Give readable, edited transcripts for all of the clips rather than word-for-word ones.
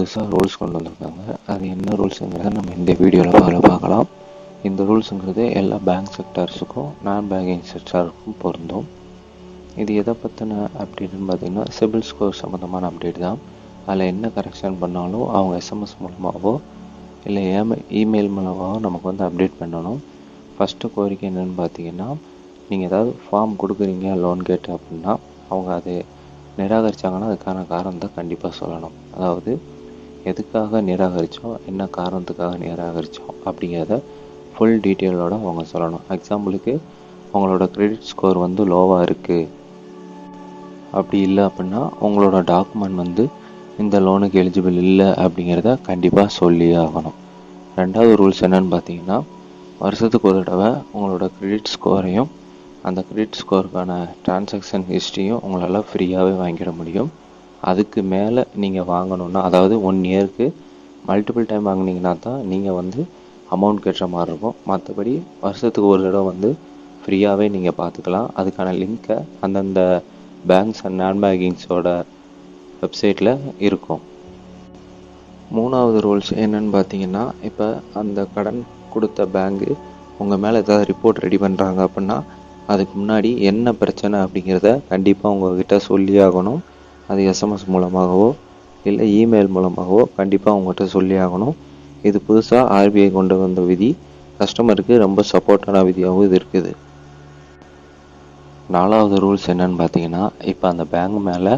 புதுசாக ரூல்ஸ் கொண்டு வந்திருக்காங்க. அது என்ன ரூல்ஸுங்கிறத நம்ம இந்த வீடியோவில் பார்க்கலாம். இந்த ரூல்ஸுங்கிறது எல்லா பேங்க் செக்டார்ஸுக்கும் நான் பேங்கிங் செக்டாருக்கும் பொருந்தும். இது எதை பற்றின அப்டேட்டுன்னு பார்த்தீங்கன்னா சிபில் ஸ்கோர் சம்மந்தமான அப்டேட் தான். அதில் என்ன கரெக்ஷன் பண்ணாலும் அவங்க எஸ்எம்எஸ் மூலமாகவோ இல்லை இமெயில் மூலமாகவோ நமக்கு வந்து அப்டேட் பண்ணணும். ஃபஸ்ட்டு கோரிக்கை என்னென்னு பார்த்தீங்கன்னா, நீங்கள் ஏதாவது ஃபார்ம் கொடுக்குறீங்க லோன் கேட்டு அப்படின்னா அவங்க அது நிராகரித்தாங்கன்னா அதுக்கான காரணத்தை கண்டிப்பாக சொல்லணும். அதாவது எதுக்காக நிராகரித்தோம், என்ன காரணத்துக்காக நிராகரித்தோம் அப்படிங்கிறத ஃபுல் டீட்டெயிலோடு அவங்க சொல்லணும். எக்ஸாம்பிளுக்கு உங்களோட கிரெடிட் ஸ்கோர் வந்து லோவாக இருக்குது, அப்படி இல்லை அப்படின்னா உங்களோட டாக்குமெண்ட் வந்து இந்த லோனுக்கு எலிஜிபிள் இல்லை அப்படிங்கிறத கண்டிப்பாக சொல்லி ஆகணும். ரெண்டாவது ரூல்ஸ் என்னன்னு பார்த்தீங்கன்னா, வருஷத்துக்கு ஒரு தடவை உங்களோட கிரெடிட் ஸ்கோரையும் அந்த கிரெடிட் ஸ்கோருக்கான டிரான்சாக்ஷன் ஹிஸ்ட்ரியும் உங்களால் ஃப்ரீயாகவே வாங்கிட முடியும். அதுக்கு மேலே நீங்கள் வாங்கணுன்னா, அதாவது 1 இயருக்கு மல்டிபிள் டைம் வாங்கினீங்கன்னா தான் நீங்கள் வந்து அமௌண்ட் கட்டுற மாதிரி இருக்கும். மற்றபடி வருஷத்துக்கு ஒரு தடவை வந்து ஃப்ரீயாகவே நீங்கள் பார்த்துக்கலாம். அதுக்கான லிங்க்கை அந்தந்த பேங்க்ஸ் அண்ட் நான் பேங்கிங்ஸோட வெப்சைட்டில் இருக்கும். மூணாவது ரூல்ஸ் என்னன்னு பார்த்தீங்கன்னா, இப்போ அந்த கடன் கொடுத்த பேங்கு உங்கள் மேலே ஏதாவது ரிப்போர்ட் ரெடி பண்ணுறாங்க அப்படின்னா அதுக்கு முன்னாடி என்ன பிரச்சனை அப்படிங்கிறத கண்டிப்பாக உங்கள்கிட்ட சொல்லி ஆகணும். அது எஸ்எம்எஸ் மூலமாகவோ இல்லை இமெயில் மூலமாகவோ கண்டிப்பாக உங்கள்கிட்ட சொல்லி ஆகணும். இது புதுசாக ஆர்பிஐ கொண்டு வந்த விதி, கஸ்டமருக்கு ரொம்ப சப்போர்ட்டான விதியாகவும் இது இருக்குது. நாலாவது ரூல்ஸ் என்னன்னு பார்த்தீங்கன்னா, இப்போ அந்த பேங்க் மேலே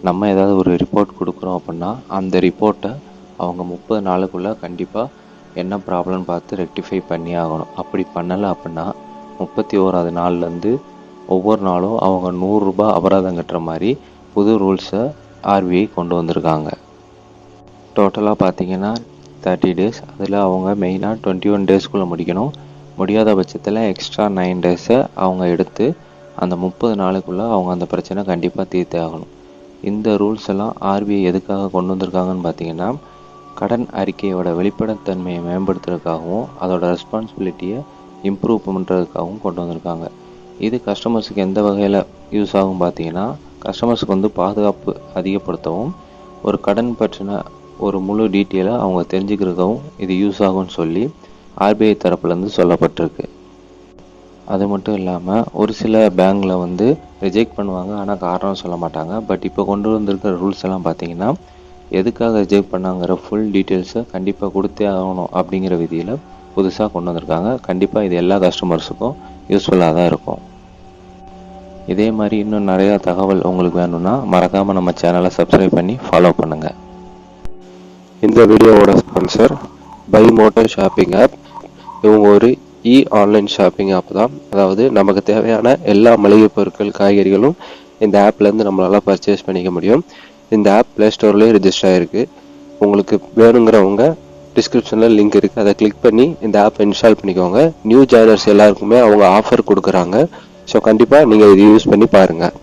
நம்ம ஏதாவது ஒரு ரிப்போர்ட் கொடுக்குறோம் அப்படின்னா அந்த ரிப்போர்ட்டை அவங்க 30 நாளுக்குள்ளே கண்டிப்பாக என்ன ப்ராப்ளம்னு பார்த்து ரெக்டிஃபை பண்ணி ஆகணும். அப்படி பண்ணலை அப்படின்னா 31வது நாள்லேருந்து ஒவ்வொரு நாளும் அவங்க 100 ரூபாய் அபராதம் கட்டுற மாதிரி புது ரூல்ஸை ஆர்பிஐ கொண்டு வந்திருக்காங்க. டோட்டலாக பார்த்தீங்கன்னா 30 டேஸ், அதில் அவங்க மெயினாக 21 டேஸ்க்குள்ளே முடிக்கணும். முடியாத பட்சத்தில் எக்ஸ்ட்ரா 9 டேஸை அவங்க எடுத்து அந்த 30 நாளுக்குள்ளே அவங்க அந்த பிரச்சனை கண்டிப்பாக தீர்த்தே ஆகணும். இந்த ரூல்ஸ் எல்லாம் ஆர்பிஐ எதுக்காக கொண்டு வந்திருக்காங்கன்னு பார்த்தீங்கன்னா, கடன் அறிக்கையோட வெளிப்படைத்தன்மையை மேம்படுத்துறதுக்காகவும் அதோட ரெஸ்பான்சிபிலிட்டியை இம்ப்ரூவ் பண்ணுறதுக்காகவும் கொண்டு வந்திருக்காங்க. இது கஸ்டமர்ஸுக்கு எந்த வகையில் யூஸ் ஆகும் பார்த்தீங்கன்னா, கஸ்டமர்ஸுக்கு வந்து பாதுகாப்பு அதிகப்படுத்தவும் ஒரு கடன் பற்றின ஒரு முழு டீட்டெயிலை அவங்க தெரிஞ்சுக்கிறதுக்காகவும் இது யூஸ் ஆகும்னு சொல்லி ஆர்பிஐ தரப்புலேருந்து சொல்லப்பட்டிருக்கு. அது மட்டும் இல்லாமல் ஒரு சில பேங்க்கில் வந்து ரிஜெக்ட் பண்ணுவாங்க, ஆனால் காரணம் சொல்ல மாட்டாங்க. பட் இப்போ கொண்டு வந்திருக்கிற ரூல்ஸ் எல்லாம் பார்த்தீங்கன்னா எதுக்காக ரிஜெக்ட் பண்ணாங்கிற ஃபுல் டீட்டெயில்ஸை கண்டிப்பாக கொடுத்தே ஆகணும் அப்படிங்கிற விதியில் புதுசாக கொண்டு வந்திருக்காங்க. கண்டிப்பாக இது எல்லா கஸ்டமர்ஸுக்கும் யூஸ்ஃபுல்லாக தான் இருக்கும். இதே மாதிரி இன்னும் நிறையா தகவல் உங்களுக்கு வேணும்னா மறக்காமல் நம்ம சேனலை சப்ஸ்கிரைப் பண்ணி ஃபாலோ பண்ணுங்கள். இந்த வீடியோவோட sponsor by motor shopping app. இவங்க ஒரு ஆன்லைன் ஷாப்பிங் ஆப் தான். அதாவது நமக்கு தேவையான எல்லா மளிகை பொருட்கள் காய்கறிகளும் இந்த ஆப்லேருந்து நம்மளால் பர்ச்சேஸ் பண்ணிக்க முடியும். இந்த ஆப் ப்ளே ஸ்டோர்லேயே ரிஜிஸ்டர் ஆகிருக்கு. உங்களுக்கு வேணுங்கிறவங்க டிஸ்கிரிப்ஷனில் லிங்க் இருக்குது, அதை கிளிக் பண்ணி இந்த ஆப்பை இன்ஸ்டால் பண்ணிக்கோங்க. நியூ ஜாயினர்ஸ் எல்லாருக்குமே அவங்க ஆஃபர் கொடுக்குறாங்க. ஸோ கண்டிப்பாக நீங்கள் இது யூஸ் பண்ணி பாருங்கள்.